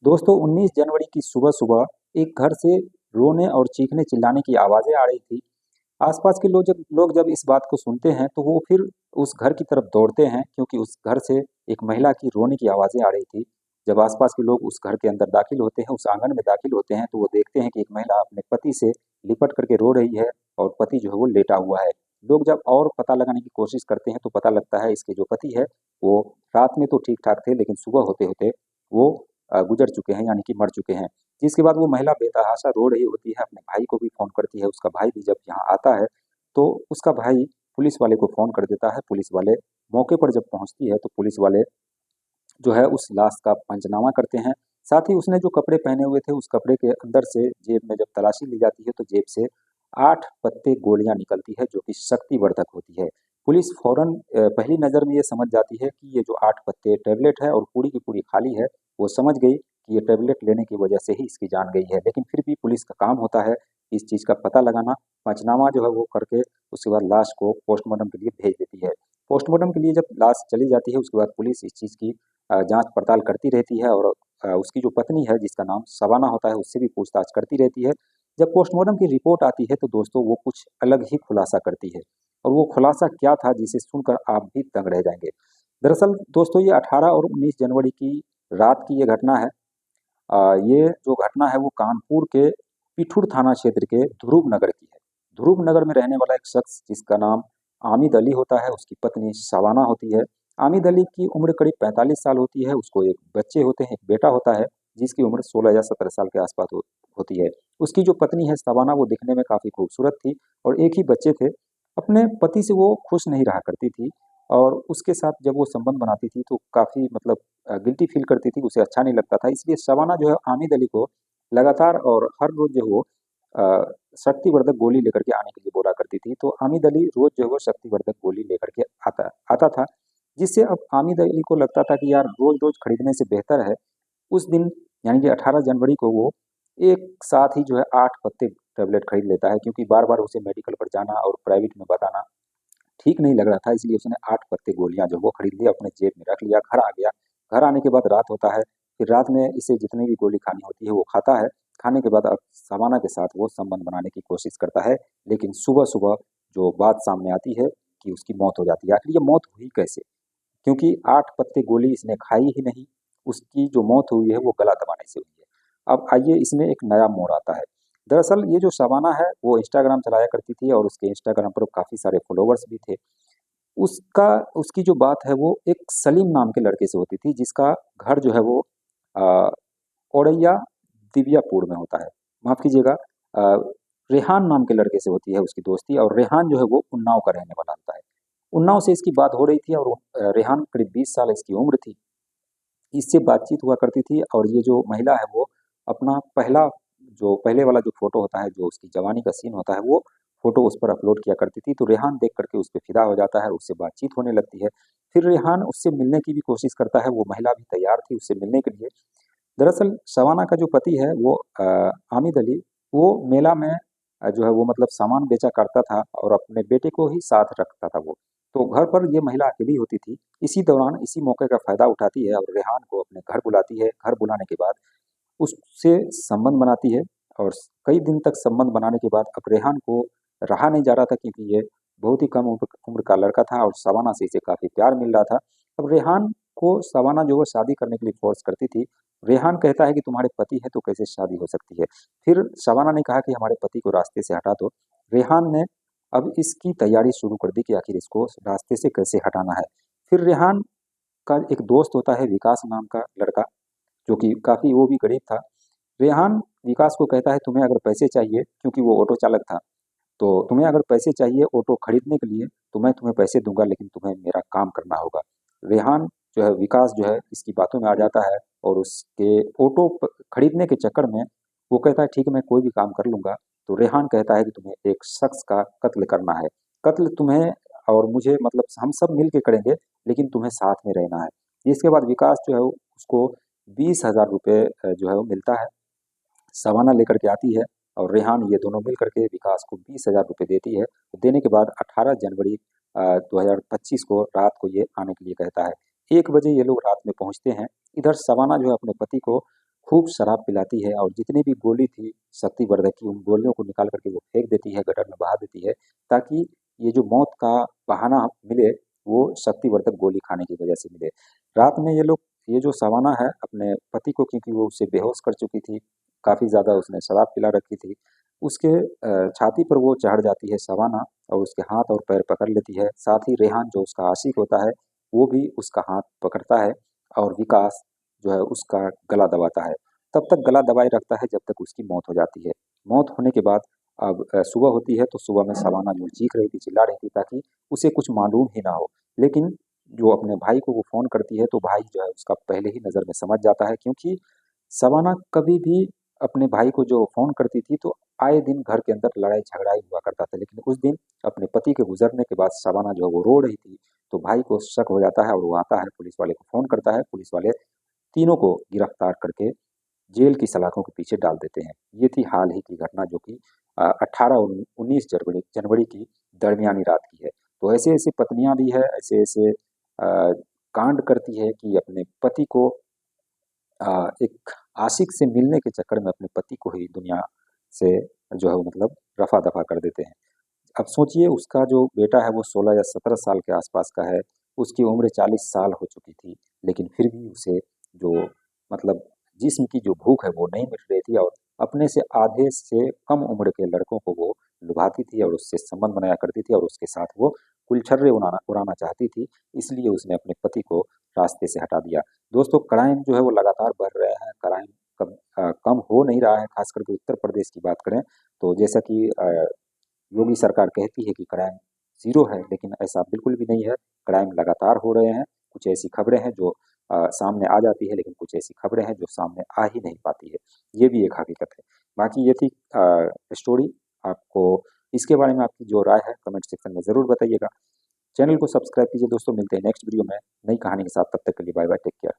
दोस्तों 19 जनवरी की सुबह सुबह एक घर से रोने और चीखने चिल्लाने की आवाज़ें आ रही थी। आसपास के लोग जब इस बात को सुनते हैं तो वो फिर उस घर की तरफ दौड़ते हैं क्योंकि उस घर से एक महिला की रोने की आवाज़ें आ रही थी। जब आसपास के लोग उस घर के अंदर दाखिल होते हैं, उस आंगन में दाखिल होते हैं तो वो देखते हैं कि एक महिला अपने पति से लिपट करके रो रही है और पति जो है वो लेटा हुआ है। लोग जब और पता लगाने की कोशिश करते हैं तो पता लगता है इसके जो पति है वो रात में तो ठीक-ठाक थे, लेकिन सुबह होते-होते वो गुज़र चुके हैं, यानी कि मर चुके हैं। जिसके बाद वो महिला बेतहाशा रो रही होती है, अपने भाई को भी फ़ोन करती है। उसका भाई भी जब यहाँ आता है तो उसका भाई पुलिस वाले को फ़ोन कर देता है। पुलिस वाले मौके पर जब पहुँचती है तो पुलिस वाले जो है उस लाश का पंचनामा करते हैं। साथ ही उसने जो कपड़े पहने हुए थे, उस कपड़े के अंदर से जेब में जब तलाशी ली जाती है तो जेब से 8 पत्ते गोलियाँ निकलती है जो कि शक्तिवर्धक होती है। पुलिस फ़ौरन पहली नज़र में ये समझ जाती है कि ये जो 8 पत्ते टैबलेट है और पूरी की पूरी खाली है। वो समझ गई कि ये टैबलेट लेने की वजह से ही इसकी जान गई है। लेकिन फिर भी पुलिस का काम होता है इस चीज़ का पता लगाना, पंचनामा जो है वो करके उसके बाद लाश को पोस्टमार्टम के लिए भेज देती है। पोस्टमार्टम के लिए जब लाश चली जाती है उसके बाद पुलिस इस चीज़ की जाँच पड़ताल करती रहती है और उसकी जो पत्नी है जिसका नाम शबाना होता है उससे भी पूछताछ करती रहती है। जब पोस्टमार्टम की रिपोर्ट आती है तो दोस्तों वो कुछ अलग ही खुलासा करती है और वो खुलासा क्या था जिसे सुनकर आप भी दंग रह जाएँगे। दरअसल दोस्तों ये 18 और 19 जनवरी की रात की ये घटना है। ये जो घटना है वो कानपुर के पिठूर थाना क्षेत्र के ध्रुव नगर की है। ध्रुव नगर में रहने वाला एक शख्स जिसका नाम आमिद अली होता है, उसकी पत्नी शबाना होती है। आमिद अली की उम्र करीब 45 साल होती है, उसको एक बच्चे होते हैं, एक बेटा होता है जिसकी उम्र 16 या 17 साल के आसपास होती है। उसकी जो पत्नी है शबाना वो दिखने में काफ़ी खूबसूरत थी और एक ही बच्चे थे। अपने पति से वो खुश नहीं रहा करती थी और उसके साथ जब वो संबंध बनाती थी तो काफ़ी मतलब गिल्टी फ़ील करती थी, उसे अच्छा नहीं लगता था। इसलिए शबाना जो है आमिद अली को लगातार और हर रोज़ जो है वो शक्तिवर्धक गोली लेकर के आने के लिए बोला करती थी। तो आमिद अली रोज़ जो है वो शक्तिवर्धक गोली लेकर के आता आता था, जिससे अब आमिद अली को लगता था कि यार रोज़-रोज़ खरीदने से बेहतर है उस दिन यानी कि 18 जनवरी को वो एक साथ ही जो है 8 पत्ते टैबलेट खरीद लेता है क्योंकि बार-बार उसे मेडिकल पर जाना और प्राइवेट में बताना ठीक नहीं लग रहा था, इसलिए उसने 8 पत्ते गोलियाँ जो वो खरीद लिया, अपने जेब में रख लिया, घर आ गया। घर आने के बाद रात होता है, फिर रात में इसे जितनी भी गोली खानी होती है वो खाता है। खाने के बाद अब शबाना के साथ वो संबंध बनाने की कोशिश करता है, लेकिन सुबह-सुबह जो बात सामने आती है कि उसकी मौत हो जाती है। आखिर ये मौत हुई कैसे? क्योंकि 8 पत्ते गोली इसने खाई ही नहीं, उसकी जो मौत हुई है वो गला दबाने से हुई है। अब आइए इसमें एक नया मोड़ आता है। दरअसल ये जो शबाना है वो इंस्टाग्राम चलाया करती थी और उसके इंस्टाग्राम पर काफ़ी सारे फॉलोवर्स भी थे। उसका उसकी जो बात है वो एक सलीम नाम के लड़के से होती थी जिसका घर जो है वो अ, औरैया दिव्यापुर में होता है। माफ़ कीजिएगा रेहान नाम के लड़के से होती है उसकी दोस्ती और रेहान जो है वो उन्नाव का रहने वाला होता है। उन्नाव से इसकी बात हो रही थी और रेहान करीब 20 साल इसकी उम्र थी। इससे बातचीत हुआ करती थी और ये जो महिला है वो अपना जो पहले वाला जो फ़ोटो होता है, जो उसकी जवानी का सीन होता है, वो फ़ोटो उस पर अपलोड किया करती थी। तो रेहान देख कर के उस पे फ़िदा हो जाता है, उससे बातचीत होने लगती है। फिर रेहान उससे मिलने की भी कोशिश करता है, वो महिला भी तैयार थी उससे मिलने के लिए। दरअसल शबाना का जो पति है वो हामिद अली, वो मेला में जो है वो मतलब सामान बेचा करता था और अपने बेटे को ही साथ रखता था वो। तो घर पर ये महिला अकेली होती थी। इसी दौरान इसी मौके का फ़ायदा उठाती है और रेहान को अपने घर बुलाती है। घर बुलाने के बाद उससे संबंध बनाती है और कई दिन तक संबंध बनाने के बाद अब रेहान को रहा नहीं जा रहा था क्योंकि ये बहुत ही कम उम्र का लड़का था और शबाना से इसे काफ़ी प्यार मिल रहा था। अब रेहान को शबाना जो है शादी करने के लिए फ़ोर्स करती थी। रेहान कहता है कि तुम्हारे पति है तो कैसे शादी हो सकती है? फिर शबाना ने कहा कि हमारे पति को रास्ते से हटा दो। रेहान ने अब इसकी तैयारी शुरू कर दी कि आखिर इसको रास्ते से कैसे हटाना है। फिर रेहान का एक दोस्त होता है विकास नाम का लड़का, जो कि काफ़ी वो भी गरीब था। रेहान विकास को कहता है तुम्हें अगर पैसे चाहिए क्योंकि वो ऑटो चालक था, तो तुम्हें अगर पैसे चाहिए ऑटो खरीदने के लिए तो मैं तुम्हें पैसे दूँगा लेकिन तुम्हें मेरा काम करना होगा। रेहान जो है विकास जो है इसकी बातों में आ जाता है और उसके ऑटो खरीदने के चक्कर में वो कहता है ठीक है मैं कोई भी काम कर लूँगा। तो रेहान कहता है कि तुम्हें एक शख्स का कत्ल करना है। कत्ल तुम्हें और मुझे मतलब हम सब मिल के करेंगे लेकिन तुम्हें साथ में रहना है। इसके बाद विकास जो है उसको 20,000 रुपये जो है वो मिलता है। सवाना लेकर के आती है और रेहान ये दोनों मिल करके विकास को 20,000 रुपये देती है। तो देने के बाद 18 जनवरी 2025 को रात को ये आने के लिए कहता है। 1 बजे ये लोग रात में पहुँचते हैं। इधर सवाना जो है अपने पति को खूब शराब पिलाती है और जितनी भी गोली थी शक्तिवर्धक की, उन गोलियों को निकाल करके वो फेंक देती है, गटर में बहा देती है, ताकि ये जो मौत का बहाना मिले वो शक्तिवर्धक गोली खाने की वजह से मिले। रात में ये जो सवाना है अपने पति को, क्योंकि वो उसे बेहोश कर चुकी थी, काफ़ी ज़्यादा उसने शराब पिला रखी थी, उसके छाती पर वो चढ़ जाती है सवाना और उसके हाथ और पैर पकड़ लेती है। साथ ही रेहान जो उसका आशिक होता है वो भी उसका हाथ पकड़ता है और विकास जो है उसका गला दबाता है। तब तक गला दबाए रखता है जब तक उसकी मौत हो जाती है। मौत होने के बाद अब सुबह होती है तो सुबह में सवाना जो चीख रही थी, चिल्ला रही थी, ताकि उसे कुछ मालूम ही ना हो। लेकिन जो अपने भाई को वो फ़ोन करती है तो भाई जो है उसका पहले ही नज़र में समझ जाता है, क्योंकि सवाना कभी भी अपने भाई को जो फ़ोन करती थी तो आए दिन घर के अंदर लड़ाई झगड़ा ही हुआ करता था। लेकिन उस दिन अपने पति के गुजरने के बाद सवाना जो है वो रो रही थी, तो भाई को शक हो जाता है और वो आता है, पुलिस वाले को फ़ोन करता है। पुलिस वाले तीनों को गिरफ्तार करके जेल की सलाखों के पीछे डाल देते हैं। ये थी हाल ही की घटना, जो कि 18 और 19 जनवरी जनवरी की दरमियानी रात की है। तो ऐसे-ऐसे पत्नियाँ भी हैं, ऐसे-ऐसे कांड करती है कि अपने पति को एक आशिक से मिलने के चक्कर में अपने पति को ही दुनिया से जो है वो मतलब रफ़ा-दफ़ा कर देते हैं। अब सोचिए उसका जो बेटा है वो 16 या 17 साल के आसपास का है, उसकी उम्र 40 साल हो चुकी थी, लेकिन फिर भी उसे जो मतलब जिस्म की जो भूख है वो नहीं मिट रही थी और अपने से आधे से कम उम्र के लड़कों को वो लुभाती थी और उससे संबंध बनाया करती थी और उसके साथ वो कुलछर्रे उड़ाना उड़ाना चाहती थी, इसलिए उसने अपने पति को रास्ते से हटा दिया। दोस्तों क्राइम जो है वो लगातार बढ़ रहे हैं, क्राइम कम हो नहीं रहा है, खास करके उत्तर प्रदेश की बात करें तो जैसा कि योगी सरकार कहती है कि क्राइम ज़ीरो है, लेकिन ऐसा बिल्कुल भी नहीं है। क्राइम लगातार हो रहे हैं। कुछ ऐसी खबरें हैं जो सामने आ जाती है, लेकिन कुछ ऐसी खबरें हैं जो सामने आ ही नहीं पाती है। ये भी एक हकीकत है। बाकी ये थी स्टोरी। आपको इसके बारे में आपकी जो राय है कमेंट सेक्शन में ज़रूर बताइएगा। चैनल को सब्सक्राइब कीजिए दोस्तों, मिलते हैं नेक्स्ट वीडियो में नई कहानी के साथ। तब तक के लिए बाय बाय, टेक केयर।